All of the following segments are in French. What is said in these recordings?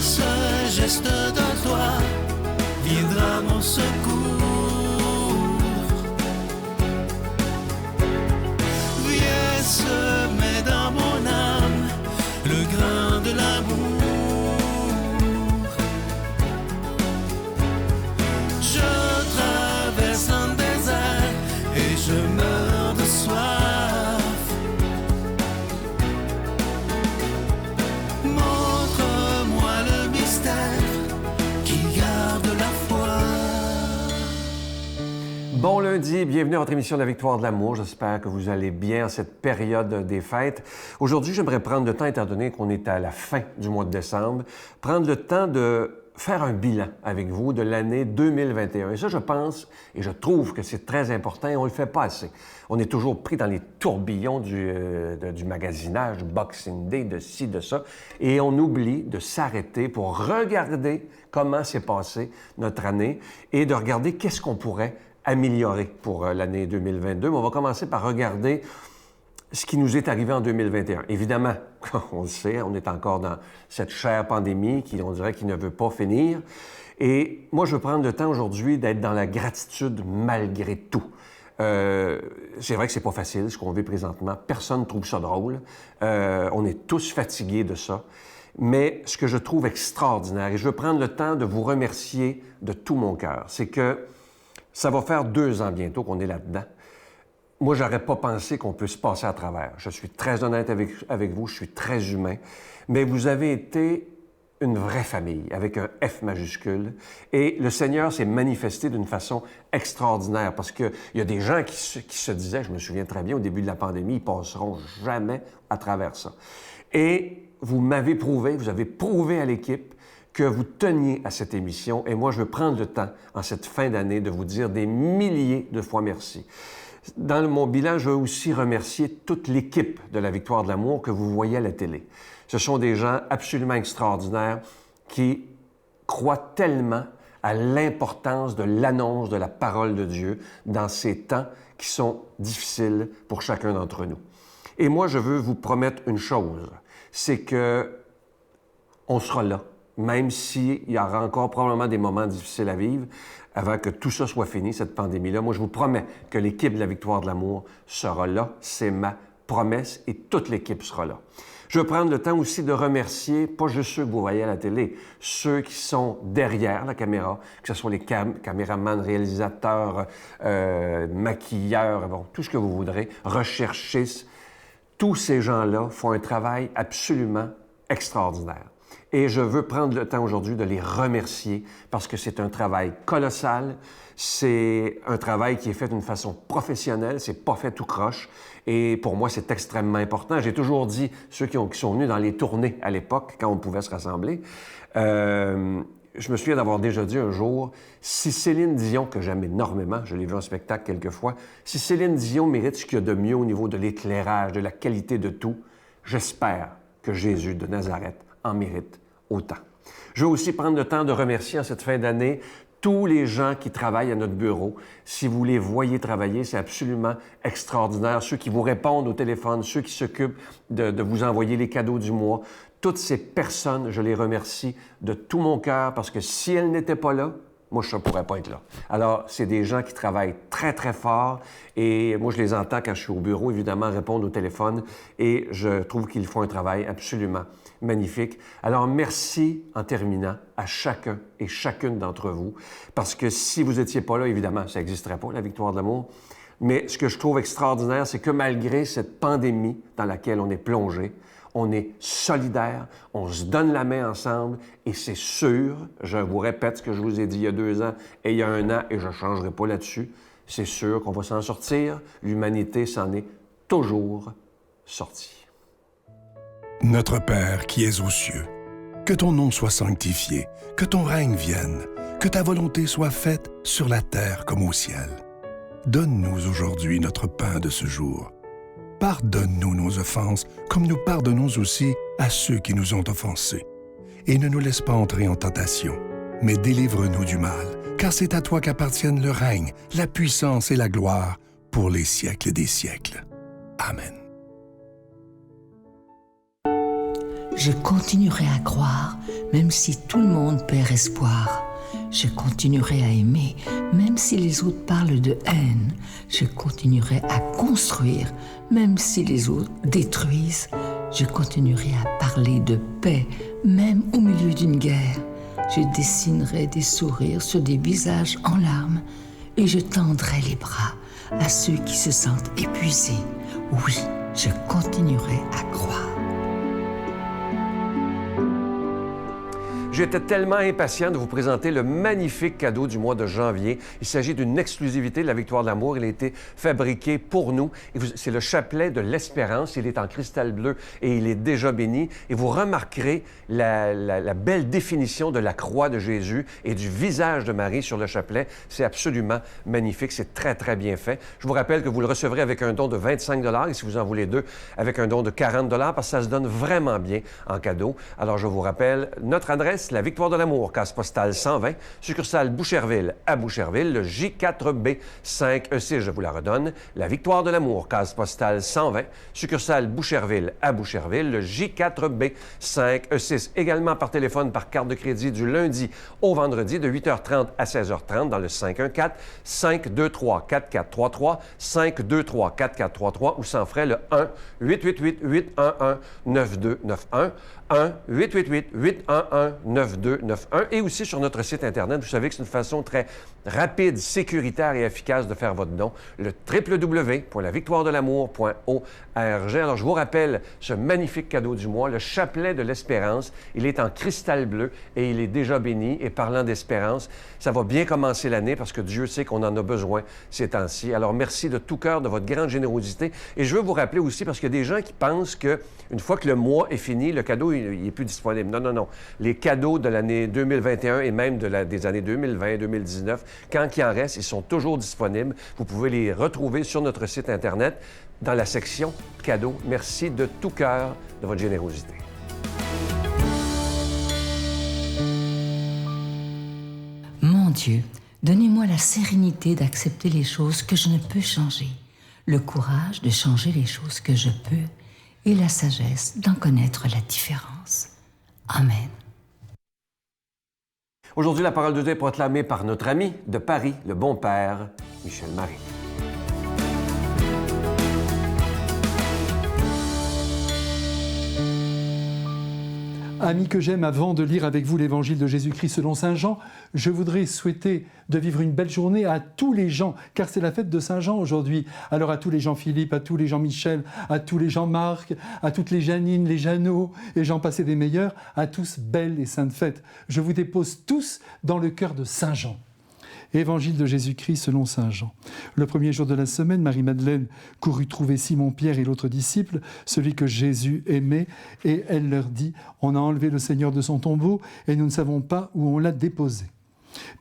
seul geste de toi viendra mon secours. Viens semer dans mon âme le grain de l'amour. Je traverse un désert et je meurs de soif. Montre-moi le mystère qui garde la foi. Bon lundi, bienvenue à votre émission de la Victoire de l'amour. J'espère que vous allez bien en cette période des fêtes. Aujourd'hui, j'aimerais prendre le temps, étant donné qu'on est à la fin du mois de décembre, prendre le temps de faire un bilan avec vous de l'année 2021. Et ça, je pense et je trouve que c'est très important et on ne le fait pas assez. On est toujours pris dans les tourbillons du magasinage, du Boxing Day, de ci, de ça, et on oublie de s'arrêter pour regarder comment s'est passée notre année et de regarder qu'est-ce qu'on pourrait améliorer pour l'année 2022. Mais on va commencer par regarder ce qui nous est arrivé en 2021. Évidemment, on le sait, on est encore dans cette chère pandémie qui, on dirait, qui ne veut pas finir. Et moi, je veux prendre le temps aujourd'hui d'être dans la gratitude malgré tout. C'est vrai que c'est pas facile, ce qu'on vit présentement. Personne ne trouve ça drôle. On est tous fatigués de ça. Mais ce que je trouve extraordinaire, et je veux prendre le temps de vous remercier de tout mon cœur, c'est que ça va faire 2 ans bientôt qu'on est là-dedans. Moi, j'aurais pas pensé qu'on puisse passer à travers. Je suis très honnête avec vous, je suis très humain. Mais vous avez été une vraie famille, avec un F majuscule. Et le Seigneur s'est manifesté d'une façon extraordinaire parce qu'il y a des gens qui se disaient, je me souviens très bien, au début de la pandémie, ils passeront jamais à travers ça. Et vous m'avez prouvé, vous avez prouvé à l'équipe que vous teniez à cette émission. Et moi, je veux prendre le temps, en cette fin d'année, de vous dire des milliers de fois merci. Dans mon bilan, je veux aussi remercier toute l'équipe de la Victoire de l'amour que vous voyez à la télé. Ce sont des gens absolument extraordinaires qui croient tellement à l'importance de l'annonce de la parole de Dieu dans ces temps qui sont difficiles pour chacun d'entre nous. Et moi, je veux vous promettre une chose, c'est que on sera là, même s'il y aura encore probablement des moments difficiles à vivre, avant que tout ça soit fini, cette pandémie-là. Moi, je vous promets que l'équipe de la Victoire de l'amour sera là. C'est ma promesse et toute l'équipe sera là. Je veux prendre le temps aussi de remercier, pas juste ceux que vous voyez à la télé, ceux qui sont derrière la caméra, que ce soit les caméramans, réalisateurs, maquilleurs, bon, tout ce que vous voudrez, recherchistes. Tous ces gens-là font un travail absolument extraordinaire. Et je veux prendre le temps aujourd'hui de les remercier parce que c'est un travail colossal, c'est un travail qui est fait d'une façon professionnelle, c'est pas fait tout croche. Et pour moi, c'est extrêmement important. J'ai toujours dit, ceux qui sont venus dans les tournées à l'époque, quand on pouvait se rassembler, je me souviens d'avoir déjà dit un jour, si Céline Dion, que j'aime énormément, je l'ai vu en spectacle quelques fois, si Céline Dion mérite ce qu'il y a de mieux au niveau de l'éclairage, de la qualité de tout, j'espère que Jésus de Nazareth en mérite autant. Je veux aussi prendre le temps de remercier en cette fin d'année tous les gens qui travaillent à notre bureau. Si vous les voyez travailler, c'est absolument extraordinaire. Ceux qui vous répondent au téléphone, ceux qui s'occupent de vous envoyer les cadeaux du mois. Toutes ces personnes, je les remercie de tout mon cœur parce que si elles n'étaient pas là, moi, je ne pourrais pas être là. Alors, c'est des gens qui travaillent très, très fort et moi, je les entends quand je suis au bureau, évidemment, répondre au téléphone et je trouve qu'ils font un travail absolument magnifique. Alors, merci en terminant à chacun et chacune d'entre vous parce que si vous n'étiez pas là, évidemment, ça n'existerait pas, la Victoire de l'amour. Mais ce que je trouve extraordinaire, c'est que malgré cette pandémie dans laquelle on est plongé, on est solidaires, on se donne la main ensemble et c'est sûr, je vous répète ce que je vous ai dit il y a 2 ans et il y a 1 an et je ne changerai pas là-dessus, c'est sûr qu'on va s'en sortir. L'humanité s'en est toujours sortie. Notre Père qui es aux cieux, que ton nom soit sanctifié, que ton règne vienne, que ta volonté soit faite sur la terre comme au ciel. Donne-nous aujourd'hui notre pain de ce jour. Pardonne-nous nos offenses, comme nous pardonnons aussi à ceux qui nous ont offensés. Et ne nous laisse pas entrer en tentation, mais délivre-nous du mal, car c'est à toi qu'appartiennent le règne, la puissance et la gloire pour les siècles des siècles. Amen. Je continuerai à croire même si tout le monde perd espoir. Je continuerai à aimer, même si les autres parlent de haine. Je continuerai à construire, même si les autres détruisent. Je continuerai à parler de paix, même au milieu d'une guerre. Je dessinerai des sourires sur des visages en larmes et je tendrai les bras à ceux qui se sentent épuisés. Oui, je continuerai à croire. J'étais tellement impatient de vous présenter le magnifique cadeau du mois de janvier. Il s'agit d'une exclusivité de la Victoire de l'amour. Il a été fabriqué pour nous. C'est le chapelet de l'espérance. Il est en cristal bleu et il est déjà béni. Et vous remarquerez la belle définition de la croix de Jésus et du visage de Marie sur le chapelet. C'est absolument magnifique. C'est très, très bien fait. Je vous rappelle que vous le recevrez avec un don de 25 $ et si vous en voulez deux, avec un don de 40 $ parce que ça se donne vraiment bien en cadeau. Alors, je vous rappelle notre adresse, la Victoire de l'amour, case postale 120, succursale Boucherville à Boucherville, le J4B 5E6, je vous la redonne. La Victoire de l'amour, case postale 120, succursale Boucherville à Boucherville, le J4B 5E6. Également par téléphone, par carte de crédit du lundi au vendredi de 8h30 à 16h30 dans le 514-523-4433, 523-4433 ou sans frais le 1-888-811-9291. 1-888-811-9291 et aussi sur notre site Internet. Vous savez que c'est une façon très rapide, sécuritaire et efficace de faire votre don, le www.lavictoiredelamour.org. Alors, je vous rappelle ce magnifique cadeau du mois, le chapelet de l'espérance. Il est en cristal bleu et il est déjà béni. Et parlant d'espérance, ça va bien commencer l'année parce que Dieu sait qu'on en a besoin ces temps-ci. Alors, merci de tout cœur de votre grande générosité. Et je veux vous rappeler aussi, parce qu'il y a des gens qui pensent qu'une fois que le mois est fini, le cadeau il n'est plus disponible. Non, non, non. Les cadeaux de l'année 2021 et même des années 2020, 2019, quand il en reste, ils sont toujours disponibles. Vous pouvez les retrouver sur notre site Internet dans la section cadeaux. Merci de tout cœur de votre générosité. Mon Dieu, donnez-moi la sérénité d'accepter les choses que je ne peux changer, le courage de changer les choses que je peux et la sagesse d'en connaître la différence. Amen. Aujourd'hui, la parole de Dieu est proclamée par notre ami de Paris, le bon père, Michel Marie. Amis que j'aime, avant de lire avec vous l'évangile de Jésus-Christ selon saint Jean, je voudrais souhaiter de vivre une belle journée à tous les gens, car c'est la fête de saint Jean aujourd'hui. Alors à tous les Jean-Philippe, à tous les Jean-Michel, à tous les Jean-Marc, à toutes les Janine, les Jeannot, et j'en passe des meilleurs, à tous belles et saintes fêtes. Je vous dépose tous dans le cœur de saint Jean. Évangile de Jésus-Christ selon saint Jean. Le premier jour de la semaine, Marie-Madeleine courut trouver Simon-Pierre et l'autre disciple, celui que Jésus aimait, et elle leur dit « On a enlevé le Seigneur de son tombeau et nous ne savons pas où on l'a déposé. »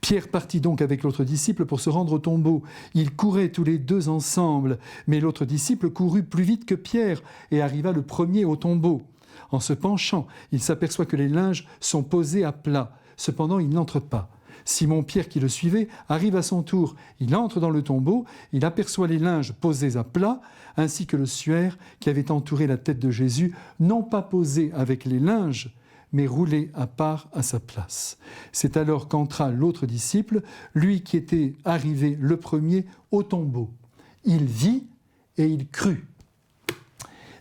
Pierre partit donc avec l'autre disciple pour se rendre au tombeau. Ils couraient tous les deux ensemble, mais l'autre disciple courut plus vite que Pierre et arriva le premier au tombeau. En se penchant, il s'aperçoit que les linges sont posés à plat. Cependant, il n'entre pas. Simon-Pierre, qui le suivait, arrive à son tour. Il entre dans le tombeau, il aperçoit les linges posés à plat, ainsi que le suaire qui avait entouré la tête de Jésus, non pas posé avec les linges, mais roulé à part à sa place. C'est alors qu'entra l'autre disciple, lui qui était arrivé le premier au tombeau. Il vit et il crut.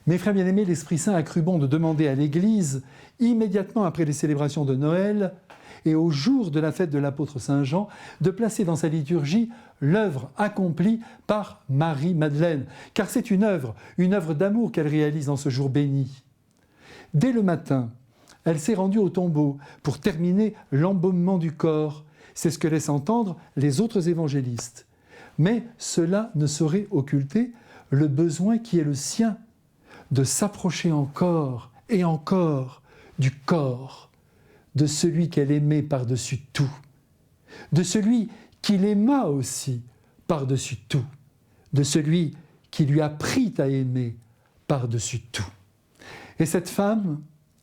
Mes frères bien-aimés, l'Esprit Saint a cru bon de demander à l'Église, immédiatement après les célébrations de Noël, et au jour de la fête de l'apôtre Saint Jean, de placer dans sa liturgie l'œuvre accomplie par Marie-Madeleine, car c'est une œuvre d'amour qu'elle réalise dans ce jour béni. Dès le matin, elle s'est rendue au tombeau pour terminer l'embaumement du corps. C'est ce que laissent entendre les autres évangélistes. Mais cela ne saurait occulter le besoin qui est le sien de s'approcher encore et encore du corps de celui qu'elle aimait par-dessus tout, de celui qui l'aima aussi par-dessus tout, de celui qui lui a appris à aimer par-dessus tout. Et cette femme,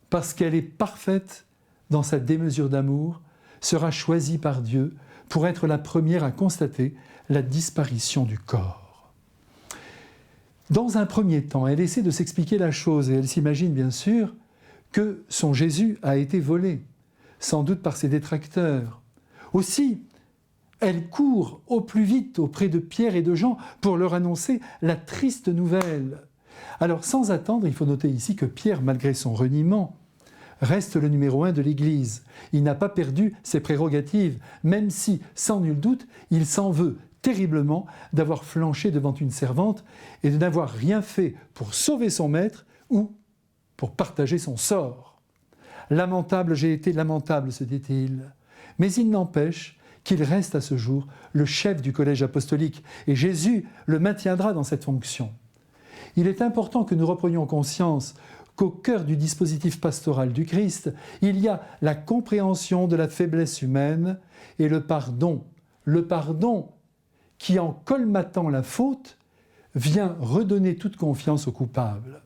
parce qu'elle est parfaite dans sa démesure d'amour, sera choisie par Dieu pour être la première à constater la disparition du corps. Dans un premier temps, elle essaie de s'expliquer la chose et elle s'imagine bien sûr que son Jésus a été volé. sans doute par ses détracteurs. Aussi, elle court au plus vite auprès de Pierre et de Jean pour leur annoncer la triste nouvelle. Alors, sans attendre, il faut noter ici que Pierre, malgré son reniement, reste le numéro 1 de l'Église. Il n'a pas perdu ses prérogatives, même si, sans nul doute, il s'en veut terriblement d'avoir flanché devant une servante et de n'avoir rien fait pour sauver son maître ou pour partager son sort. « Lamentable, j'ai été lamentable », se dit-il. Mais il n'empêche qu'il reste à ce jour le chef du collège apostolique et Jésus le maintiendra dans cette fonction. Il est important que nous reprenions conscience qu'au cœur du dispositif pastoral du Christ, il y a la compréhension de la faiblesse humaine et le pardon qui, en colmatant la faute, vient redonner toute confiance aux coupables.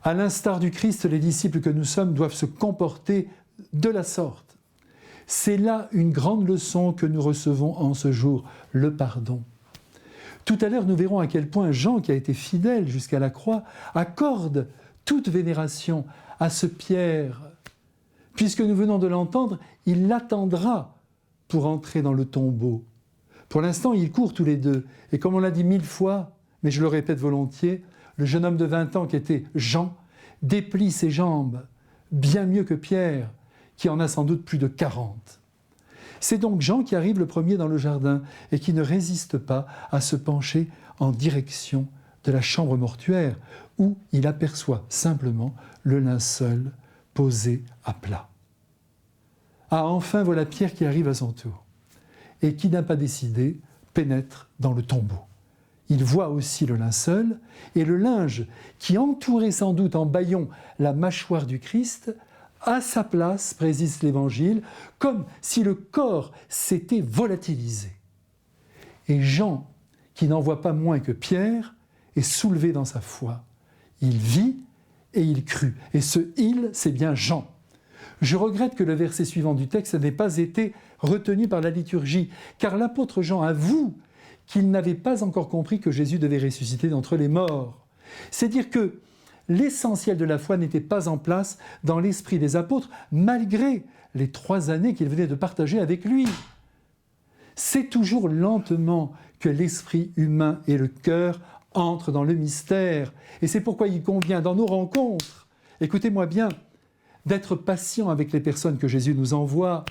À l'instar du Christ, les disciples que nous sommes doivent se comporter de la sorte. C'est là une grande leçon que nous recevons en ce jour, le pardon. Tout à l'heure, nous verrons à quel point Jean, qui a été fidèle jusqu'à la croix, accorde toute vénération à ce Pierre. Puisque nous venons de l'entendre, il l'attendra pour entrer dans le tombeau. Pour l'instant, ils courent tous les deux. Et comme on l'a dit 1000 fois, mais je le répète volontiers, le jeune homme de 20 ans qui était Jean déplie ses jambes, bien mieux que Pierre, qui en a sans doute plus de 40. C'est donc Jean qui arrive le premier dans le jardin et qui ne résiste pas à se pencher en direction de la chambre mortuaire, où il aperçoit simplement le linceul posé à plat. Ah, enfin, voilà Pierre qui arrive à son tour, et qui n'a pas décidé, pénètre dans le tombeau. Il voit aussi le linceul, et le linge qui entourait sans doute en bâillon la mâchoire du Christ, à sa place, précise l'Évangile, comme si le corps s'était volatilisé. Et Jean, qui n'en voit pas moins que Pierre, est soulevé dans sa foi. Il vit et il crut. Et ce « il », c'est bien Jean. Je regrette que le verset suivant du texte n'ait pas été retenu par la liturgie, car l'apôtre Jean avoue qu'il n'avait pas encore compris que Jésus devait ressusciter d'entre les morts. C'est dire que l'essentiel de la foi n'était pas en place dans l'esprit des apôtres, malgré les 3 années qu'ils venaient de partager avec lui. C'est toujours lentement que l'esprit humain et le cœur entrent dans le mystère. Et c'est pourquoi il convient, dans nos rencontres, écoutez-moi bien, d'être patient avec les personnes que Jésus nous envoie,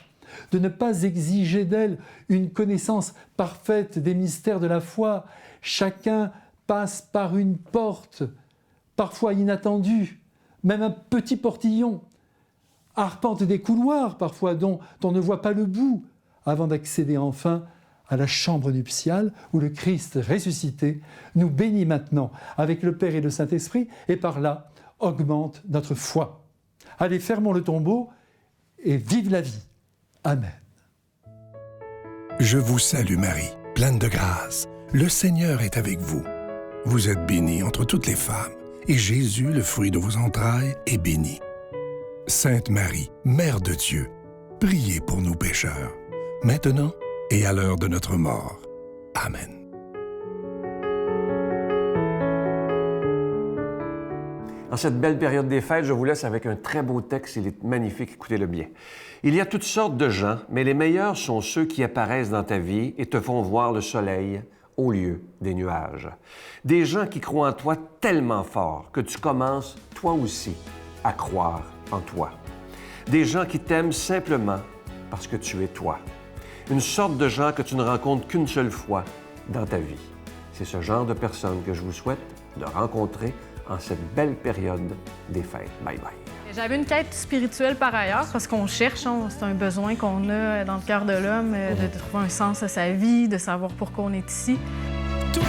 de ne pas exiger d'elles une connaissance parfaite des mystères de la foi. Chacun passe par une porte, parfois inattendue, même un petit portillon, arpente des couloirs parfois dont on ne voit pas le bout, avant d'accéder enfin à la chambre nuptiale où le Christ ressuscité nous bénit maintenant avec le Père et le Saint-Esprit et par là augmente notre foi. Allez, fermons le tombeau et vive la vie. Amen. Je vous salue Marie, pleine de grâce. Le Seigneur est avec vous. Vous êtes bénie entre toutes les femmes, et Jésus, le fruit de vos entrailles, est béni. Sainte Marie, Mère de Dieu, priez pour nous pécheurs, maintenant et à l'heure de notre mort. Amen. En cette belle période des fêtes, je vous laisse avec un très beau texte, il est magnifique, écoutez-le bien. Il y a toutes sortes de gens, mais les meilleurs sont ceux qui apparaissent dans ta vie et te font voir le soleil au lieu des nuages. Des gens qui croient en toi tellement fort que tu commences, toi aussi, à croire en toi. Des gens qui t'aiment simplement parce que tu es toi. Une sorte de gens que tu ne rencontres qu'une seule fois dans ta vie. C'est ce genre de personnes que je vous souhaite de rencontrer en cette belle période des fêtes. Bye bye. J'avais une quête spirituelle par ailleurs, parce qu'on cherche, c'est un besoin qu'on a dans le cœur de l'homme, de trouver un sens à sa vie, de savoir pourquoi on est ici. Toi